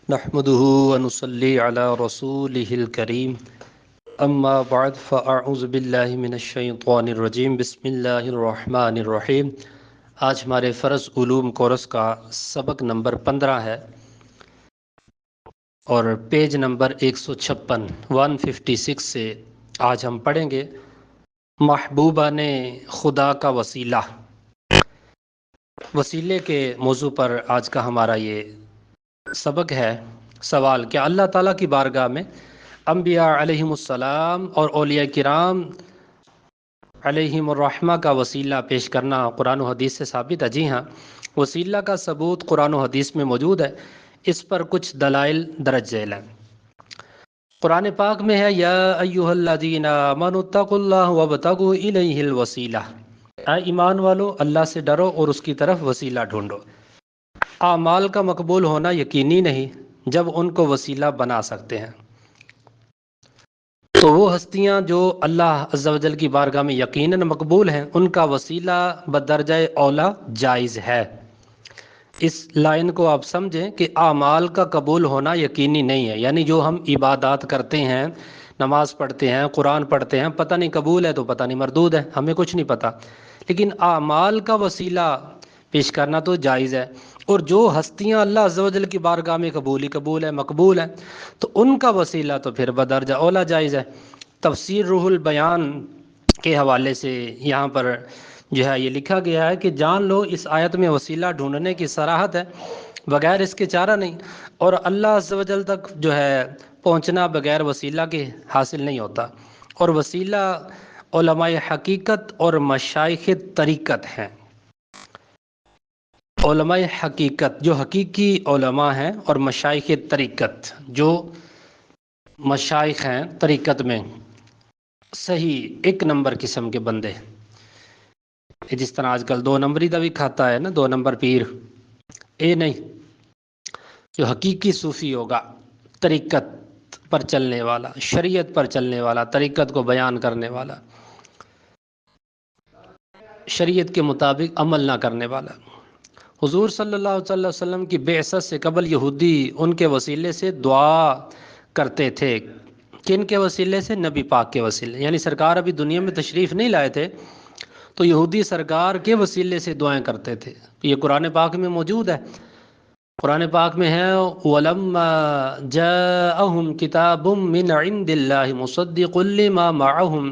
نحمده ونصلي على رسوله الكريم اما بعد فاعوذ باللہ من الشیطان الرجیم بسم اللہ الرحمن الرحیم۔ آج ہمارے فرض علوم کورس کا سبق نمبر 15 ہے اور پیج نمبر 156 سے آج ہم پڑھیں گے محبوبہ نے خدا کا وسیلہ۔ وسیلے کے موضوع پر آج کا ہمارا یہ سبق ہے۔ سوال: کیا اللہ تعالیٰ کی بارگاہ میں انبیاء علیہم السلام اور اولیاء کرام علیہم الرحمہ کا وسیلہ پیش کرنا قرآن و حدیث سے ثابت ہے؟ جی ہاں، وسیلہ کا ثبوت قرآن و حدیث میں موجود ہے۔ اس پر کچھ دلائل درج ذیل ہیں۔ قرآن پاک میں ہے یا ایھا الذین آمنوا اتقوا اللہ وابتغوا الیہ الوسیلہ، اے ایمان والو اللہ سے ڈرو اور اس کی طرف وسیلہ ڈھونڈو۔ اعمال کا مقبول ہونا یقینی نہیں جب ان کو وسیلہ بنا سکتے ہیں، تو وہ ہستیاں جو اللہ عز و جل کی بارگاہ میں یقیناً مقبول ہیں ان کا وسیلہ بدرجہ اولا جائز ہے۔ اس لائن کو آپ سمجھیں کہ اعمال کا قبول ہونا یقینی نہیں ہے، یعنی جو ہم عبادات کرتے ہیں، نماز پڑھتے ہیں، قرآن پڑھتے ہیں، پتہ نہیں قبول ہے تو پتہ نہیں مردود ہے، ہمیں کچھ نہیں پتہ، لیکن اعمال کا وسیلہ پیش کرنا تو جائز ہے۔ اور جو ہستیاں اللہ عز و جل کی بارگاہ میں قبول ہے، مقبول ہے، تو ان کا وسیلہ تو پھر بدرجہ اولا جائز ہے۔ تفسیر روح البیان کے حوالے سے یہاں پر جو ہے یہ لکھا گیا ہے کہ جان لو اس آیت میں وسیلہ ڈھونڈنے کی صراحت ہے، بغیر اس کے چارہ نہیں، اور اللہ عز و جل تک جو ہے پہنچنا بغیر وسیلہ کے حاصل نہیں ہوتا۔ اور وسیلہ علماء حقیقت اور مشائخ طریقت ہیں۔ علماء حقیقت جو حقیقی علماء ہیں، اور مشائخ طریقت جو مشائخ ہیں طریقت میں، صحیح ایک نمبر قسم کے بندے، جس طرح آج کل 2 نمبری دا بھی کھاتا ہے نا، 2 نمبر پیر، اے نہیں، جو حقیقی صوفی ہوگا، طریقت پر چلنے والا، شریعت پر چلنے والا، طریقت کو بیان کرنے والا، شریعت کے مطابق عمل نہ کرنے والا۔ حضور صلی اللہ علیہ وسلم کی بعثت سے قبل یہودی ان کے وسیلے سے دعا کرتے تھے۔ کن کے وسیلے سے؟ نبی پاک کے وسیلے، یعنی سرکار ابھی دنیا میں تشریف نہیں لائے تھے تو یہودی سرکار کے وسیلے سے دعائیں کرتے تھے۔ یہ قرآن پاک میں موجود ہے۔ قرآن پاک میں ہے وَلَمَّا جَاءَهُمْ كِتَابٌ مِّنْ عِنْدِ اللَّهِ مُصَدِّقٌ لِّمَا مَعَهُمْ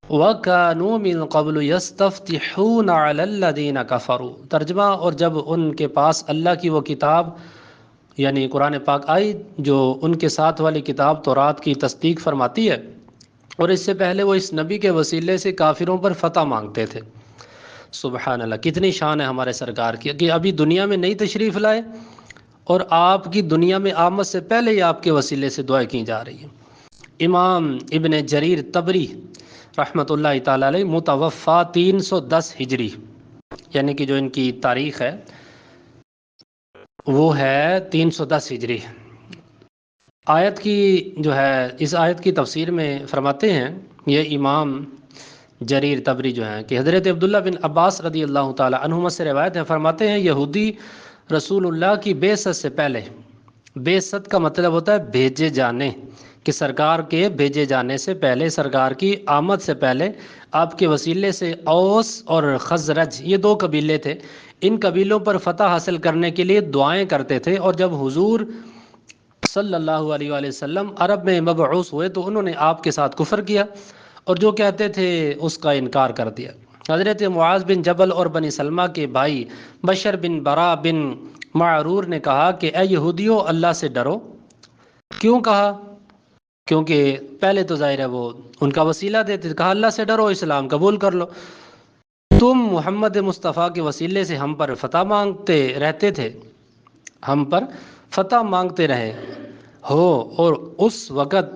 وَكَانُوا مِن قَبْلُ يَسْتَفْتِحُونَ عَلَى الَّذِينَ كَفَرُوا۔ ترجمہ: اور جب ان کے پاس اللہ کی وہ کتاب یعنی قرآن پاک آئی جو ان کے ساتھ والی کتاب تورات کی تصدیق فرماتی ہے، اور اس سے پہلے وہ اس نبی کے وسیلے سے کافروں پر فتح مانگتے تھے۔ سبحان اللہ، کتنی شان ہے ہمارے سرکار کی کہ ابھی دنیا میں نئی تشریف لائے اور آپ کی دنیا میں آمد سے پہلے ہی آپ کے وسیلے سے دعائیں کی جا رہی ہیں۔ امام ابن جریر طبری رحمۃ اللہ تعالی علیہ متوفی 310 ہجری، یعنی کہ جو ان کی تاریخ ہے وہ ہے 310 ہجری۔ آیت کی جو ہے اس آیت کی تفسیر میں فرماتے ہیں یہ امام جریر طبری جو ہیں کہ حضرت عبداللہ بن عباس رضی اللہ تعالی عنہما سے روایت ہے، فرماتے ہیں یہودی رسول اللہ کی بعثت سے پہلے، بعثت کا مطلب ہوتا ہے بھیجے جانے، کہ سرکار کے بھیجے جانے سے پہلے، سرکار کی آمد سے پہلے آپ کے وسیلے سے اوس اور خزرج یہ 2 قبیلے تھے، ان قبیلوں پر فتح حاصل کرنے کے لیے دعائیں کرتے تھے۔ اور جب حضور صلی اللہ علیہ وآلہ وسلم عرب میں مبعوث ہوئے تو انہوں نے آپ کے ساتھ کفر کیا اور جو کہتے تھے اس کا انکار کر دیا۔ حضرت معاذ بن جبل اور بنی سلمہ کے بھائی بشر بن برا بن معرور نے کہا کہ اے یہودیوں اللہ سے ڈرو۔ کیوں کہا؟ کیونکہ پہلے تو ظاہر ہے وہ ان کا وسیلہ دیتے تھے، کہا اللہ سے ڈرو، اسلام قبول کر لو۔ تم محمد مصطفیٰ کے وسیلے سے ہم پر فتح مانگتے رہتے تھے، ہم پر فتح مانگتے رہے ہو، اور اس وقت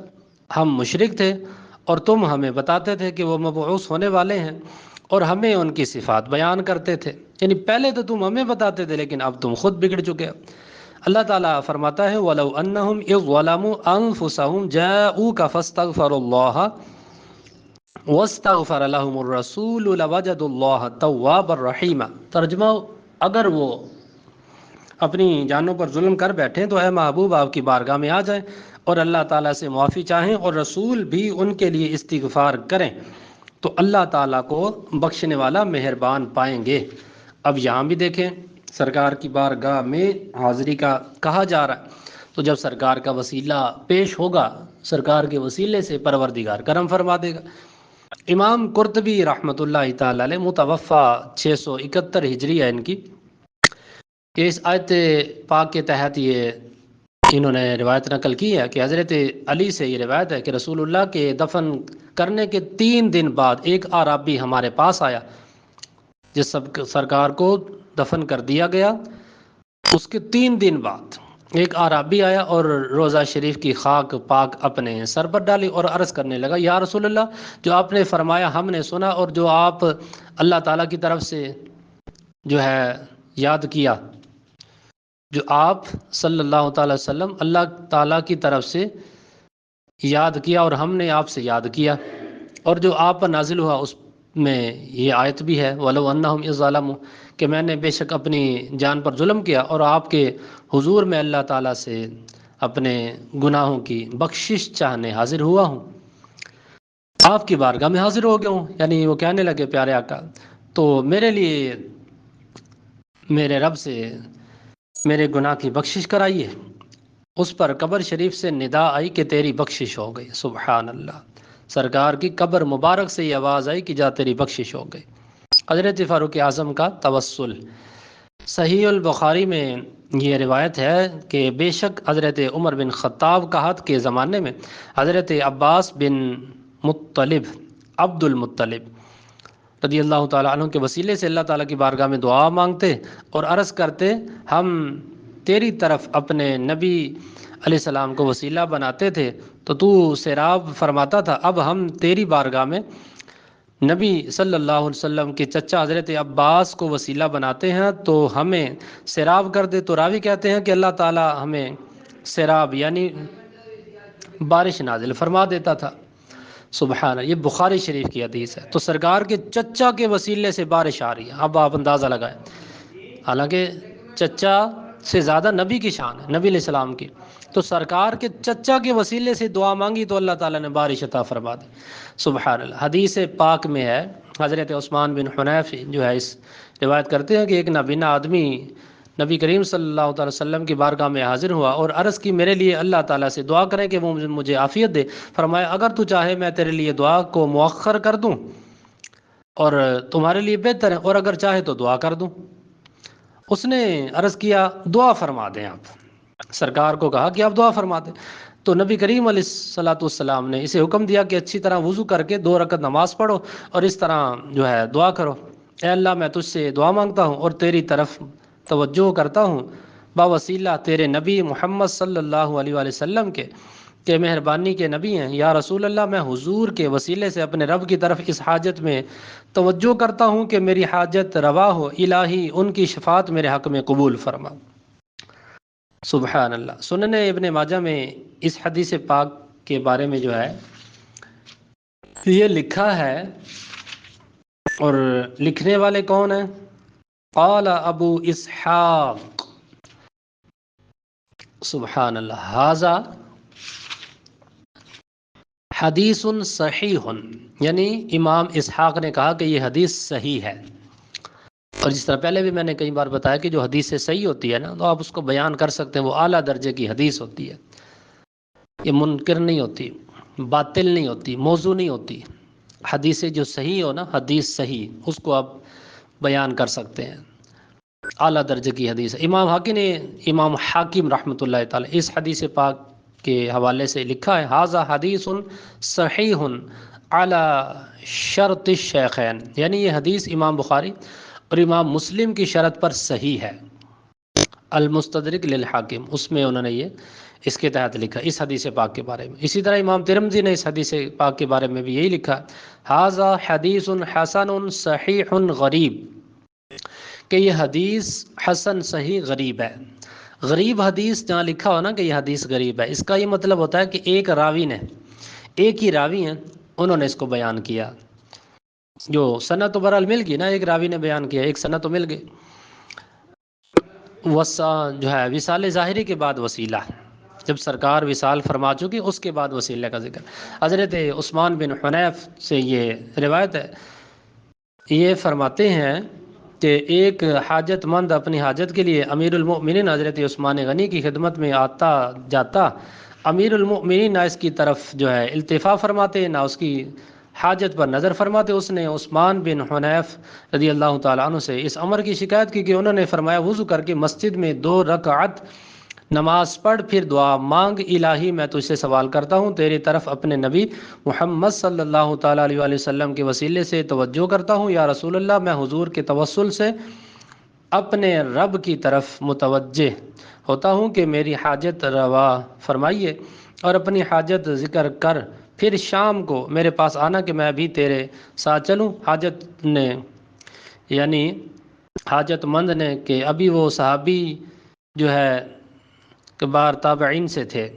ہم مشرک تھے اور تم ہمیں بتاتے تھے کہ وہ مبعوث ہونے والے ہیں اور ہمیں ان کی صفات بیان کرتے تھے، یعنی پہلے تو تم ہمیں بتاتے تھے لیکن اب تم خود بگڑ چکے ہو۔ اللہ تعالیٰ فرماتا ہے وَلَوْ أَنَّهُمْ إِذْ ظَلَمُوا أَنفُسَهُمْ جَاءُوكَ فَاسْتَغْفَرُوا اللَّهَ وَاسْتَغْفَرَ لَهُمُ الرَّسُولُ لَوَجَدُوا اللَّهَ تَوَّابًا رَحِيمًا۔ ترجمہ: اگر وہ اپنی جانوں پر ظلم کر بیٹھیں تو اے محبوب آپ کی بارگاہ میں آ جائیں اور اللہ تعالیٰ سے معافی چاہیں، اور رسول بھی ان کے لیے استغفار کریں تو اللہ تعالیٰ کو بخشنے والا مہربان پائیں گے۔ اب یہاں بھی دیکھیں سرکار کی بارگاہ میں حاضری کا کہا جا رہا ہے، تو جب سرکار کا وسیلہ پیش ہوگا سرکار کے وسیلے سے پروردگار کرم فرما دے گا۔ امام قرطبی رحمۃ اللہ تعالی علیہ متوفہ 671 ہجری ہے ان کی، کہ اس آیت پاک کے تحت یہ انہوں نے روایت نقل کی ہے کہ حضرت علی سے یہ روایت ہے کہ رسول اللہ کے دفن کرنے کے 3 دن بعد ایک اعرابی ہمارے پاس آیا، جس سب سرکار کو دفن کر دیا گیا اس کے 3 دن بعد ایک اعرابی آیا اور روضہ شریف کی خاک پاک اپنے سر پر ڈالی اور عرض کرنے لگا، یا رسول اللہ، جو آپ نے فرمایا ہم نے سنا، اور جو آپ اللہ تعالیٰ کی طرف سے جو ہے یاد کیا، جو آپ صلی اللہ تعالی وسلم اللہ تعالیٰ کی طرف سے یاد کیا اور ہم نے آپ سے یاد کیا، اور جو آپ پر نازل ہوا اس میں یہ آیت بھی ہے، وَلَوْ أَنَّهُمْ إِذْ ظَلَمُوا، کہ میں نے بے شک اپنی جان پر ظلم کیا اور آپ کے حضور میں اللہ تعالیٰ سے اپنے گناہوں کی بخشش چاہنے حاضر ہوا ہوں، آپ کی بارگاہ میں حاضر ہو گیا ہوں۔ یعنی وہ کہنے لگے پیارے آقا، تو میرے لیے میرے رب سے میرے گناہ کی بخشش کرائیے۔ اس پر قبر شریف سے ندا آئی کہ تیری بخشش ہو گئی۔ سبحان اللہ، سرکار کی قبر مبارک سے یہ آواز آئی کہ جا تیری بخشش ہو گئی۔ حضرت فاروق اعظم کا توسل، صحیح البخاری میں یہ روایت ہے کہ بے شک حضرت عمر بن خطاب قحط کے زمانے میں حضرت عباس بن مطلب عبد المطلب رضی اللہ تعالیٰ عنہ کے وسیلے سے اللہ تعالیٰ کی بارگاہ میں دعا مانگتے اور عرض کرتے، ہم تیری طرف اپنے نبی علیہ السلام کو وسیلہ بناتے تھے تو سیراب فرماتا تھا، اب ہم تیری بارگاہ میں نبی صلی اللہ علیہ وسلم کے چچا حضرت عباس کو وسیلہ بناتے ہیں تو ہمیں سیراب کر دے۔ تو راوی کہتے ہیں کہ اللہ تعالیٰ ہمیں سیراب یعنی بارش نازل فرما دیتا تھا۔ سبحان اللہ، یہ بخاری شریف کی حدیث ہے۔ تو سرکار کے چچا کے وسیلے سے بارش آ رہی ہے، اب آپ اندازہ لگائیں، حالانکہ چچا سے زیادہ نبی کی شان ہے، نبی علیہ السلام کی، تو سرکار کے چچا کے وسیلے سے دعا مانگی تو اللہ تعالیٰ نے بارش عطا فرما دی۔ سبحان اللہ، حدیث پاک میں ہے، حضرت عثمان بن حنیف جو ہے اس روایت کرتے ہیں کہ ایک نابینا آدمی نبی کریم صلی اللہ تعالی وسلم کی بارگاہ میں حاضر ہوا اور عرض کی میرے لیے اللہ تعالیٰ سے دعا کریں کہ وہ مجھے عافیت دے۔ فرمایا اگر تو چاہے میں تیرے لیے دعا کو مؤخر کر دوں اور تمہارے لیے بہتر ہے، اور اگر چاہے تو دعا کر دوں۔ اس نے عرض کیا دعا فرما دیں آپ، سرکار کو کہا کہ آپ دعا فرما دیں۔ تو نبی کریم علیہ الصلاۃ والسلام نے اسے حکم دیا کہ اچھی طرح وضو کر کے 2 رکعت نماز پڑھو اور اس طرح جو ہے دعا کرو، اے اللہ میں تجھ سے دعا مانگتا ہوں اور تیری طرف توجہ کرتا ہوں باوسیلہ تیرے نبی محمد صلی اللہ علیہ وآلہ وسلم کے کہ مہربانی کے نبی ہیں، یا رسول اللہ میں حضور کے وسیلے سے اپنے رب کی طرف اس حاجت میں توجہ کرتا ہوں کہ میری حاجت روا ہو، الہی ان کی شفاعت میرے حق میں قبول فرما۔ سبحان اللہ۔ سنن ابن ماجہ میں اس حدیث پاک کے بارے میں جو ہے یہ لکھا ہے، اور لکھنے والے کون ہیں؟ قال ابو اسحاق، سبحان اللہ، ھذا حدیث صحیح، یعنی امام اسحاق نے کہا کہ یہ حدیث صحیح ہے۔ اور جس طرح پہلے بھی میں نے کئی بار بتایا کہ جو حدیث صحیح ہوتی ہے نا تو آپ اس کو بیان کر سکتے ہیں، وہ اعلیٰ درجے کی حدیث ہوتی ہے، یہ منکر نہیں ہوتی، باطل نہیں ہوتی، موضوع نہیں ہوتی۔ حدیث جو صحیح ہو نا، حدیث صحیح، اس کو آپ بیان کر سکتے ہیں، اعلیٰ درجے کی حدیث ہے۔ امام حاکم رحمۃ اللہ تعالی اس حدیث پاک کے حوالے سے لکھا ہے، ھذا حدیث صحیح علی شرط الشیخین، یعنی یہ حدیث امام بخاری اور امام مسلم کی شرط پر صحیح ہے۔ المستدرک للحاکم، اس میں انہوں نے یہ اس کے تحت لکھا اس حدیث پاک کے بارے میں۔ اسی طرح امام ترمذی نے اس حدیث پاک کے بارے میں بھی یہی لکھا، ھذا حدیث حسن صحیح غریب، کہ یہ حدیث حسن صحیح غریب ہے۔ غریب حدیث جہاں لکھا ہو نا کہ یہ حدیث غریب ہے، اس کا یہ مطلب ہوتا ہے کہ ایک راوی نے، ایک ہی راوی ہیں، انہوں نے اس کو بیان کیا، جو سند تو بہرحال مل گئی نا، ایک راوی نے بیان کیا، ایک سند تو مل گئی۔ جو ہے وصال ظاہری کے بعد وسیلہ، جب سرکار وصال فرما چکی اس کے بعد وسیلہ کا ذکر۔ حضرت عثمان بن حنیف سے یہ روایت ہے، یہ فرماتے ہیں کہ ایک حاجت مند اپنی حاجت کے لیے امیر المؤمنین حضرت عثمان غنی کی خدمت میں آتا جاتا، امیر المؤمنین نہ اس کی طرف جو ہے التفا فرماتے نہ اس کی حاجت پر نظر فرماتے۔ اس نے عثمان بن حنیف رضی اللہ تعالیٰ عنہ سے اس امر کی شکایت کی کہ انہوں نے فرمایا وضو کر کے مسجد میں 2 رکعت نماز پڑھ پھر دعا مانگ، الہی میں تجھ سے سوال کرتا ہوں تیری طرف اپنے نبی محمد صلی اللہ تعالیٰ علیہ وآلہ وسلم کے وسیلے سے توجہ کرتا ہوں، یا رسول اللہ میں حضور کے توسل سے اپنے رب کی طرف متوجہ ہوتا ہوں کہ میری حاجت روا فرمائیے اور اپنی حاجت ذکر کر پھر شام کو میرے پاس آنا کہ میں بھی تیرے ساتھ چلوں۔ حاجت نے یعنی حاجت مند نے کہ ابھی وہ صحابی جو ہے کبار تابعین سے تھے،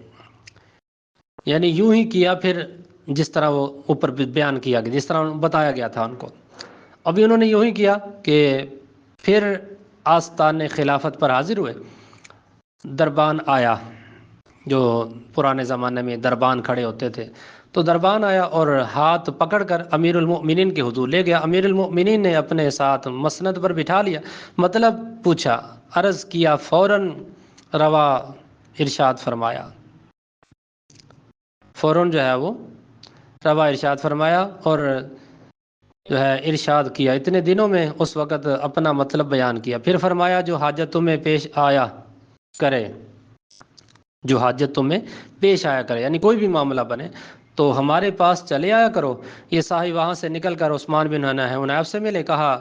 یعنی یوں ہی کیا پھر جس طرح وہ اوپر بیان کیا گیا، جس طرح بتایا گیا تھا ان کو، ابھی انہوں نے یوں ہی کیا کہ پھر آستان خلافت پر حاضر ہوئے، دربان آیا، جو پرانے زمانے میں دربان کھڑے ہوتے تھے، تو دربان آیا اور ہاتھ پکڑ کر امیر المؤمنین کے حضور لے گیا۔ امیر المؤمنین نے اپنے ساتھ مسند پر بٹھا لیا، مطلب پوچھا، عرض کیا، فوراً روا ارشاد فرمایا، فوراً جو ہے وہ روا ارشاد فرمایا اور جو ہے ارشاد کیا، اتنے دنوں میں اس وقت اپنا مطلب بیان کیا، پھر فرمایا جو حاجت تمہیں پیش آیا کرے، جو حاجت تمہیں پیش آیا کرے، یعنی کوئی بھی معاملہ بنے تو ہمارے پاس چلے آیا کرو۔ یہ صاحب وہاں سے نکل کر عثمان بن حنیف سے ملے، کہا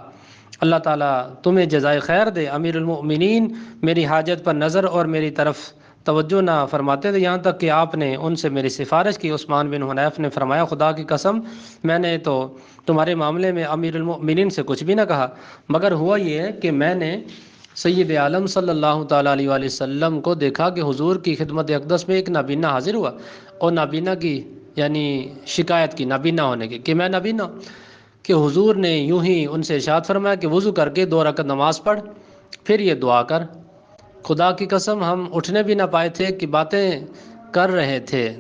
اللہ تعالیٰ تمہیں جزائے خیر دے، امیر المؤمنین میری حاجت پر نظر اور میری طرف توجہ نہ فرماتے تھے، یہاں تک کہ آپ نے ان سے میری سفارش کی۔ عثمان بن حنیف نے فرمایا خدا کی قسم میں نے تو تمہارے معاملے میں امیر المؤمنین سے کچھ بھی نہ کہا، مگر ہوا یہ ہے کہ میں نے سید عالم صلی اللہ تعالیٰ علیہ وآلہ وسلم کو دیکھا کہ حضور کی خدمت اقدس میں ایک نابینا حاضر ہوا، اور نابینا کی یعنی شکایت کی نابینا ہونے کی کہ میں نابینا ہوں، کہ حضور نے یوں ہی ان سے ارشاد فرمایا کہ وضو کر کے 2 رکعت نماز پڑھ پھر یہ دعا کر۔ خدا کی قسم ہم اٹھنے بھی نہ پائے تھے کہ باتیں کر رہے تھے،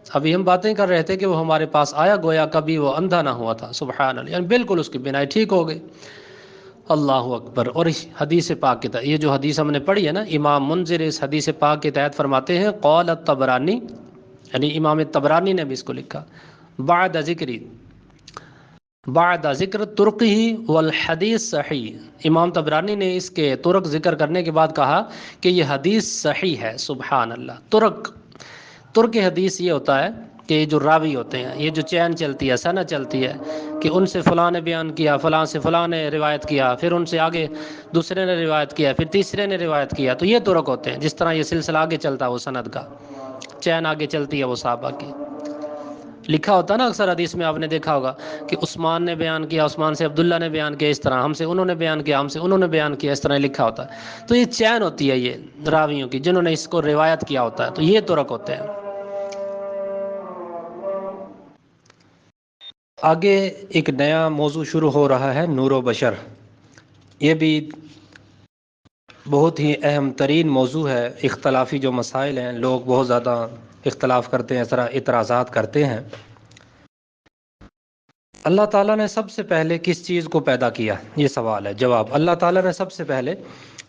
ابھی ہم باتیں کر رہے تھے کہ وہ ہمارے پاس آیا، گویا کبھی وہ اندھا نہ ہوا تھا، سبحان اللہ، یعنی بالکل اس کی بینائی ٹھیک ہو گئی۔ اللہ اکبر۔ اور اس حدیث پاک کے تحت، یہ جو حدیث ہم نے پڑھی ہے نا، امام منذر اس حدیث پاک کے تحت فرماتے ہیں قول الطبرانی، یعنی امام طبرانی نے بھی اس کو لکھا، بعد ذکر ترقی والحدیث صحیح، امام طبرانی نے اس کے ترک ذکر کرنے کے بعد کہا کہ یہ حدیث صحیح ہے، سبحان اللہ۔ ترک حدیث یہ ہوتا ہے کہ جو راوی ہوتے ہیں، یہ جو چین چلتی ہے، سند چلتی ہے کہ ان سے فلاں نے بیان کیا، فلاں سے فلاں نے روایت کیا، پھر ان سے آگے دوسرے نے روایت کیا، پھر تیسرے نے روایت کیا، تو یہ ترک ہوتے ہیں، جس طرح یہ سلسلہ آگے چلتا ہے وہ سند کا، چین آگے چلتی ہے وہ صحابہ کی۔ لکھا ہوتا نا اکثر حدیث میں آپ نے دیکھا ہوگا کہ عثمان نے بیان کیا، عثمان سے عبداللہ نے بیان کیا، اس طرح ہم سے انہوں نے بیان کیا، ہم سے انہوں نے بیان کیا، اس طرح لکھا ہوتا ہے، تو یہ چین ہوتی ہے یہ راویوں کی جنہوں نے اس کو روایت کیا ہوتا ہے، تو یہ ترک ہوتے ہیں۔ آگے ایک نیا موضوع شروع ہو رہا ہے، نور و بشر، یہ بھی بہت ہی اہم ترین موضوع ہے۔ اختلافی جو مسائل ہیں، لوگ بہت زیادہ اختلاف کرتے ہیں، اس طرح اعتراضات کرتے ہیں۔ اللہ تعالیٰ نے سب سے پہلے کس چیز کو پیدا کیا؟ یہ سوال ہے۔ جواب، اللہ تعالیٰ نے سب سے پہلے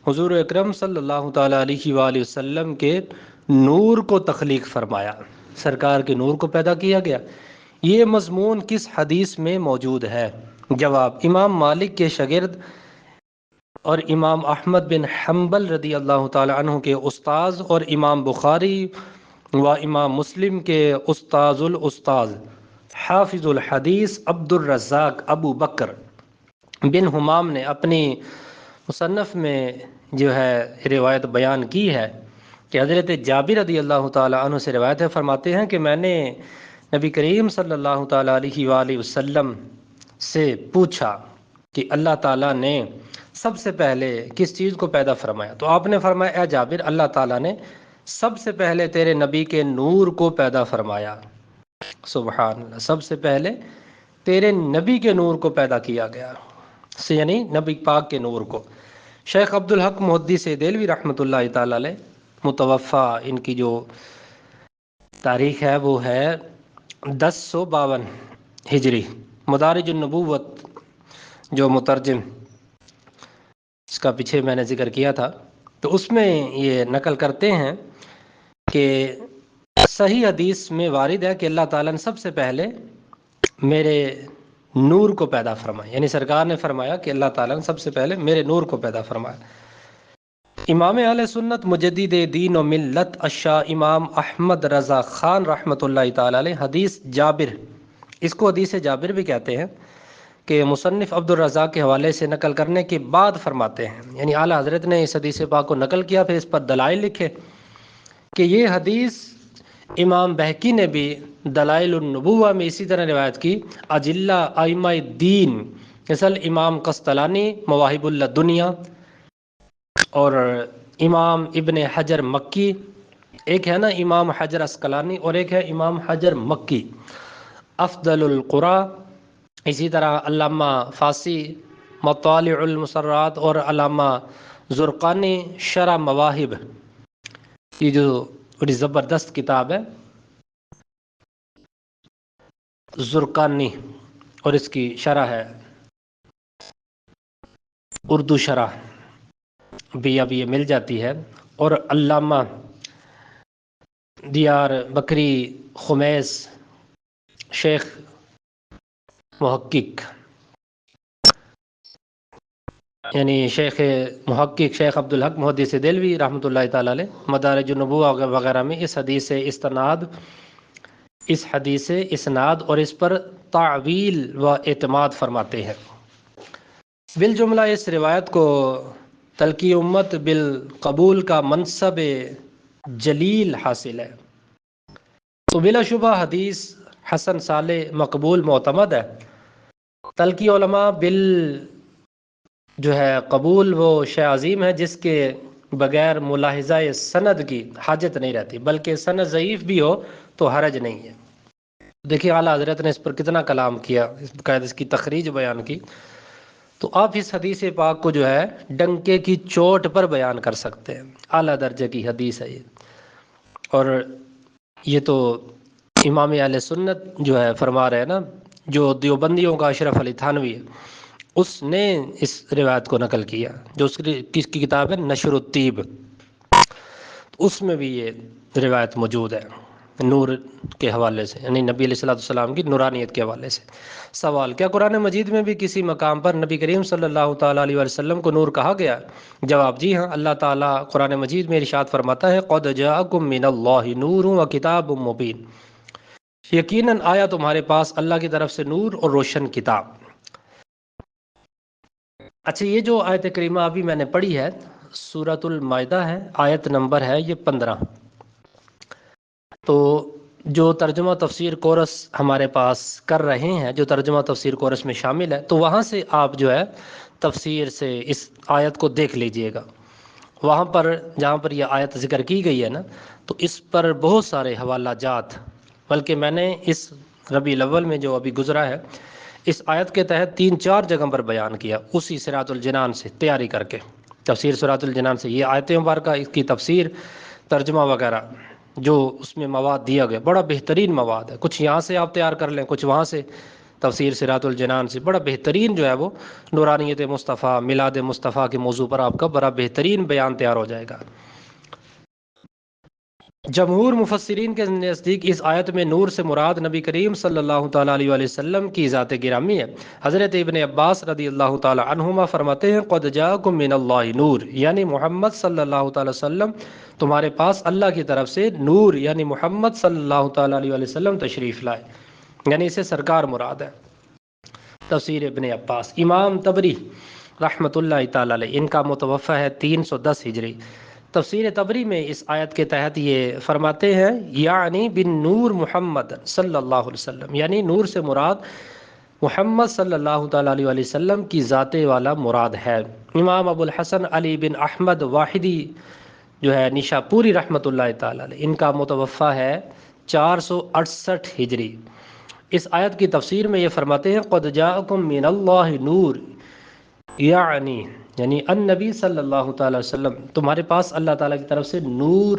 حضور اکرم صلی اللہ تعالیٰ علیہ وآلہ وسلم کے نور کو تخلیق فرمایا، سرکار کے نور کو پیدا کیا گیا۔ یہ مضمون کس حدیث میں موجود ہے؟ جواب، امام مالک کے شاگرد اور امام احمد بن حنبل رضی اللہ تعالیٰ عنہ کے استاذ اور امام بخاری و امام مسلم کے استاذ الاستاذ حافظ الحدیث عبد الرزاق ابو بکر بن حمام نے اپنی مصنف میں جو ہے روایت بیان کی ہے کہ حضرت جابر رضی اللہ تعالیٰ عنہ سے روایت ہے، فرماتے ہیں کہ میں نے نبی کریم صلی اللہ تعالیٰ علیہ وآلہ وسلم سے پوچھا کہ اللہ تعالیٰ نے سب سے پہلے کس چیز کو پیدا فرمایا؟ تو آپ نے فرمایا، اے جابر، اللہ تعالیٰ نے سب سے پہلے تیرے نبی کے نور کو پیدا فرمایا۔ سبحان اللہ، سب سے پہلے تیرے نبی کے نور کو پیدا کیا گیا، یعنی نبی پاک کے نور کو۔ شیخ عبدالحق محدث دہلوی رحمۃ اللہ تعالی علیہ متوفہ، ان کی جو تاریخ ہے وہ ہے 1052 ہجری۔ مدارج النبوت جو مترجم اس کا پیچھے میں نے ذکر کیا تھا، تو اس میں یہ نقل کرتے ہیں کہ صحیح حدیث میں وارد ہے کہ اللہ تعالیٰ نے سب سے پہلے میرے نور کو پیدا فرمایا، یعنی سرکار نے فرمایا کہ اللہ تعالیٰ نے سب سے پہلے میرے نور کو پیدا فرمایا۔ امام اہل سنت مجدد دین و ملت الشاہ امام احمد رضا خان رحمۃ اللہ تعالی علیہ حدیث جابر، اس کو حدیث جابر بھی کہتے ہیں، کہ مصنف عبد الرزاق کے حوالے سے نقل کرنے کے بعد فرماتے ہیں، یعنی اعلیٰ حضرت نے اس حدیث پاک کو نقل کیا، پھر اس پر دلائل لکھے کہ یہ حدیث امام بہقی نے بھی دلائل النبوہ میں اسی طرح روایت کی۔ اجلہ ائمہ الدین مثل امام قسطلانی مواہب الدنیا اور امام ابن حجر مکی، ایک ہے نا امام حجر اسقلانی اور ایک ہے امام حجر مکی، افضل القرا، اسی طرح علامہ فاسی مطالع المسرات اور علامہ زرقانی شرح مواہب، یہ جو بڑی زبردست کتاب ہے زرقانی، اور اس کی شرح ہے اردو شرح بھی اب یہ مل جاتی ہے، اور علامہ دیار بکری خمیس شیخ محقق، یعنی شیخ محقق شیخ عبدالحق محدث دہلوی رحمۃ اللہ تعالی علیہ مدارج النبوہ وغیرہ میں اس حدیث سے اسناد اور اس پر تعویل و اعتماد فرماتے ہیں۔ بالجملہ اس روایت کو تلقی امت بالقبول کا منصب جلیل حاصل ہے، تو بلا شبہ حدیث حسن صالح مقبول معتمد ہے۔ تلقی علماء جو ہے قبول وہ شے عظیم ہے جس کے بغیر ملاحظہ سند کی حاجت نہیں رہتی، بلکہ سند ضعیف بھی ہو تو حرج نہیں ہے۔ دیکھیے اعلیٰ حضرت نے اس پر کتنا کلام کیا، باقاعدہ اس کی تخریج بیان کی، تو آپ اس حدیث پاک کو جو ہے ڈنکے کی چوٹ پر بیان کر سکتے ہیں، اعلیٰ درجے کی حدیث ہے یہ۔ اور یہ تو امام اہل سنت جو ہے فرما رہے ہیں نا، جو دیوبندیوں کا اشرف علی تھانوی ہے، اس نے اس روایت کو نقل کیا، جو اس کی کتاب ہے نشر الطیب، اس میں بھی یہ روایت موجود ہے نور کے حوالے سے، یعنی نبی علیہ الصلوۃ والسلام کی نورانیت کے حوالے سے۔ سوال: کیا قرآن مجید میں بھی کسی مقام پر نبی کریم صلی اللہ تعالیٰ علیہ وسلم کو نور کہا گیا؟ جواب: جی ہاں، اللہ تعالیٰ قرآن مجید میں ارشاد فرماتا ہے قد جاءکم من اللہ نور و کتاب مبین، یقیناً آیا تمہارے پاس اللہ کی طرف سے نور اور روشن کتاب۔ اچھا، یہ جو آیت کریمہ ابھی میں نے پڑھی ہے سورۃ المائدہ ہے، آیت نمبر ہے یہ 15۔ تو جو ترجمہ تفسیر کورس ہمارے پاس کر رہے ہیں، جو ترجمہ تفسیر کورس میں شامل ہے، تو وہاں سے آپ جو ہے تفسیر سے اس آیت کو دیکھ لیجئے گا۔ وہاں پر جہاں پر یہ آیت ذکر کی گئی ہے نا، تو اس پر بہت سارے حوالہ جات، بلکہ میں نے اس ربیع الاول میں جو ابھی گزرا ہے اس آیت کے تحت 3-4 جگہ پر بیان کیا، اسی صراط الجنان سے تیاری کر کے، تفسیر صراط الجنان سے یہ آیت مبارکہ، اس کی تفسیر، ترجمہ وغیرہ جو اس میں مواد دیا گیا، بڑا بہترین مواد ہے۔ کچھ یہاں سے آپ تیار کر لیں، کچھ وہاں سے، تفسیر صراط الجنان سے بڑا بہترین جو ہے وہ نورانیت مصطفیٰ، میلاد مصطفیٰ کے موضوع پر آپ کا بڑا بہترین بیان تیار ہو جائے گا۔ جمہور مفسرین کے نزدیک اس آیت میں نور سے مراد نبی کریم صلی اللہ تعالیٰ علیہ وسلم کی ذات گرامی ہے۔ حضرت ابن عباس رضی اللہ تعالیٰ عنہما فرماتے ہیں قد جاءکم من اللہ نور، یعنی محمد صلی اللہ تعالیٰ وسلم تمہارے پاس اللہ کی طرف سے نور، یعنی محمد صلی اللہ تعالیٰ علیہ وسلم تشریف لائے، یعنی اسے سرکار مراد ہے۔ تفسیر ابن عباس، امام طبری رحمۃ اللہ تعالیٰ علیہ، ان کا متوفہ ہے 310 ہجری۔ تفسیر طبری میں اس آیت کے تحت یہ فرماتے ہیں یعنی بن نور محمد صلی اللہ علیہ وسلم، یعنی نور سے مراد محمد صلی اللہ تعالیٰ علیہ وسلم کی ذات والا مراد ہے۔ امام ابو الحسن علی بن احمد واحدی جو ہے نشاپوری رحمۃ اللہ تعالیٰ علیہ، ان کا متوفہ ہے 468 ہجری۔ اس آیت کی تفسیر میں یہ فرماتے ہیں قد جاءکم من اللہ نور، یعنی یعنی النبی صلی اللہ تعالی وسلم، تمہارے پاس اللہ تعالیٰ کی طرف سے نور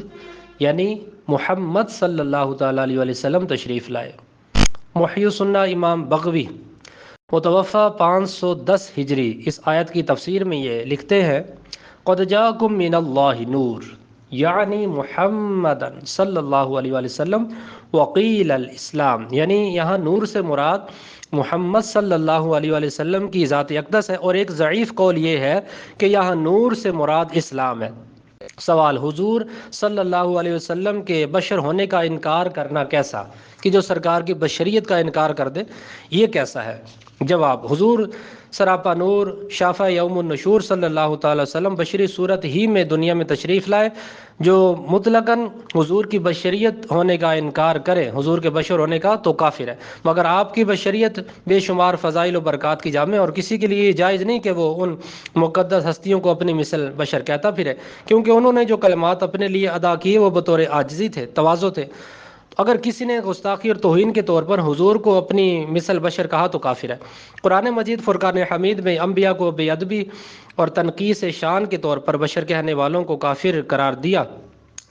یعنی محمد صلی اللہ تعالیٰ علیہ وسلم تشریف لائے۔ محی السنہ امام بغوی متوفہ 510 ہجری اس آیت کی تفسیر میں یہ لکھتے ہیں، قد جاءکم من اللہ نور یعنی محمد صلی اللہ علیہ وسلم وقیل الاسلام، یعنی یہاں نور سے مراد محمد صلی اللہ علیہ وسلم کی ذات اقدس ہے، اور ایک ضعیف قول یہ ہے کہ یہاں نور سے مراد اسلام ہے۔ سوال، حضور صلی اللہ علیہ وسلم کے بشر ہونے کا انکار کرنا کیسا، کہ جو سرکار کی بشریت کا انکار کر دے، یہ کیسا ہے؟ جواب، حضور سراپا نور شافع یوم النشور صلی اللہ تعالی وسلم بشری صورت ہی میں دنیا میں تشریف لائے۔ جو مطلقاً حضور کی بشریت ہونے کا انکار کرے، حضور کے بشر ہونے کا، تو کافر ہے، مگر آپ کی بشریت بے شمار فضائل و برکات کی جامع، اور کسی کے لیے جائز نہیں کہ وہ ان مقدس ہستیوں کو اپنی مثل بشر کہتا پھرے، کیونکہ انہوں نے جو کلمات اپنے لیے ادا کیے وہ بطور عاجزی تھے، تواضع تھے۔ اگر کسی نے گستاخی اور توہین کے طور پر حضور کو اپنی مثل بشر کہا تو کافر ہے۔ قرآن مجید فرقان حمید میں انبیاء کو بے ادبی اور تنقیص شان کے طور پر بشر کہنے والوں کو کافر قرار دیا۔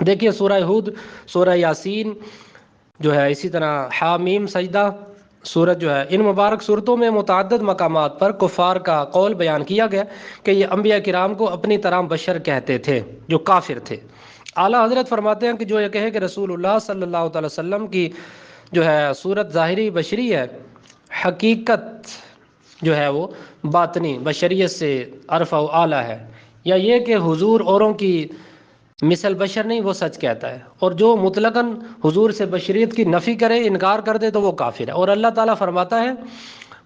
دیکھیے سورہ ہود، سورہ یاسین جو ہے، اسی طرح حامیم سجدہ سورت جو ہے، ان مبارک صورتوں میں متعدد مقامات پر کفار کا قول بیان کیا گیا کہ یہ انبیاء کرام کو اپنی طرح بشر کہتے تھے جو کافر تھے۔ اعلیٰ حضرت فرماتے ہیں کہ جو یہ کہے کہ رسول اللہ صلی اللہ تعالی وسلم کی جو ہے صورت ظاہری بشری ہے، حقیقت جو ہے وہ باطنی بشریت سے عرفہ و اعلیٰ ہے، یا یہ کہ حضور اوروں کی مثل بشر نہیں، وہ سچ کہتا ہے، اور جو مطلقاً حضور سے بشریت کی نفی کرے، انکار کر دے، تو وہ کافر ہے۔ اور اللہ تعالیٰ فرماتا ہے،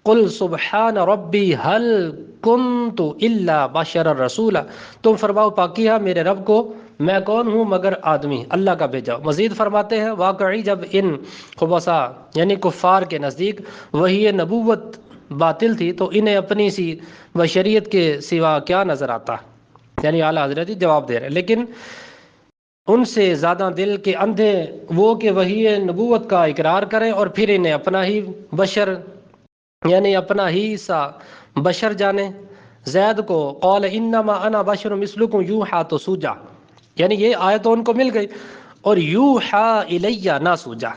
قل سبحان ربی هل کنت الا بشرا رسولا، تم فرماؤ پاکی ہے میرے رب کو، میں کون ہوں مگر آدمی، اللہ کا بھیجا۔ مزید فرماتے ہیں، واقعی جب ان خبثاء یعنی کفار کے نزدیک وحی نبوت باطل تھی تو انہیں اپنی سی بشریت کے سوا کیا نظر آتا، یعنی اعلیٰ حضرت جواب دے رہے ہیں، لیکن ان سے زیادہ دل کے اندھے وہ کہ وحی نبوت کا اقرار کریں اور پھر انہیں اپنا ہی بشر یعنی اپنا ہی سا بشر جانے۔ زید کو قال انما انا بشر مثلکم یوحا تو سوجا، یعنی یہ آیت تو ان کو مل گئی، اور یوحا الیہ نہ سوجا،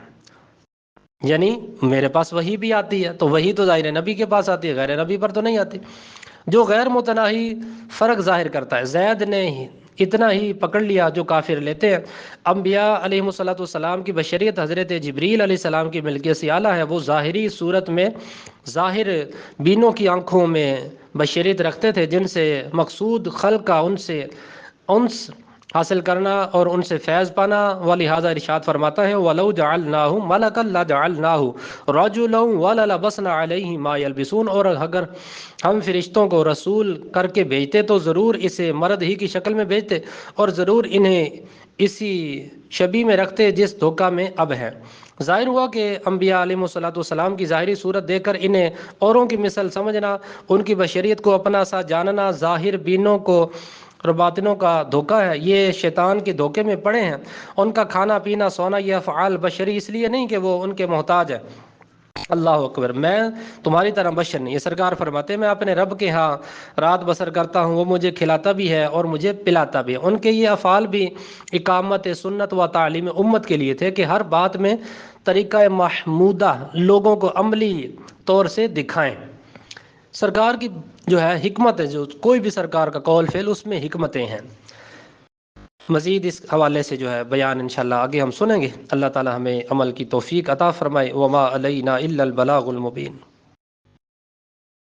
یعنی میرے پاس وحی بھی آتی ہے، تو وحی تو ظاہر نبی کے پاس آتی ہے، غیر نبی پر تو نہیں آتی، جو غیر متناہی فرق ظاہر کرتا ہے۔ زید نے اتنا ہی پکڑ لیا جو کافر لیتے ہیں۔ انبیاء علیہ الصلوۃ والسلام کی بشریت حضرت جبریل علیہ السلام کی ملکیت سے اعلیٰ ہے، وہ ظاہری صورت میں ظاہر بینوں کی آنکھوں میں بشریت رکھتے تھے، جن سے مقصود خلق کا ان سے انس حاصل کرنا اور ان سے فیض پانا، ولہذا ارشاد فرماتا ہے وَلَوْ جَعَلْنَاهُ مَلَكًا لَجَعَلْنَاهُ رَجُلًا وَلَلَبَسْنَا عَلَيْهِ مَا يَلْبِسُونَ، اور اگر ہم فرشتوں کو رسول کر کے بھیجتے تو ضرور اسے مرد ہی کی شکل میں بھیجتے، اور ضرور انہیں اسی شبیہ میں رکھتے جس دھوکہ میں اب ہے۔ ظاہر ہوا کہ انبیاء علیہ الصلوۃ والسلام کی ظاہری صورت دیکھ کر انہیں اوروں کی مثل سمجھنا، ان کی بشریت کو اپنا سا جاننا، ظاہر بینوں کو اور باطنوں کا دھوکہ ہے، یہ شیطان کے دھوکے میں پڑے ہیں۔ ان کا کھانا پینا سونا یہ افعال بشری اس لیے نہیں کہ وہ ان کے محتاج ہے۔ اللہ اکبر، میں تمہاری طرح بشر نہیں، یہ سرکار فرماتے ہیں میں اپنے رب کے ہاں رات بسر کرتا ہوں، وہ مجھے کھلاتا بھی ہے اور مجھے پلاتا بھی ہے۔ ان کے یہ افعال بھی اقامت سنت و تعلیم امت کے لیے تھے کہ ہر بات میں طریقہ محمودہ لوگوں کو عملی طور سے دکھائیں۔ سرکار کی جو ہے حکمت ہے، جو کوئی بھی سرکار کا قول فعل اس میں حکمتیں ہیں۔ مزید اس حوالے سے جو ہے بیان انشاءاللہ آگے ہم سنیں گے۔ اللہ تعالی ہمیں عمل کی توفیق عطا فرمائے۔ وما علینا الا البلاغ المبین۔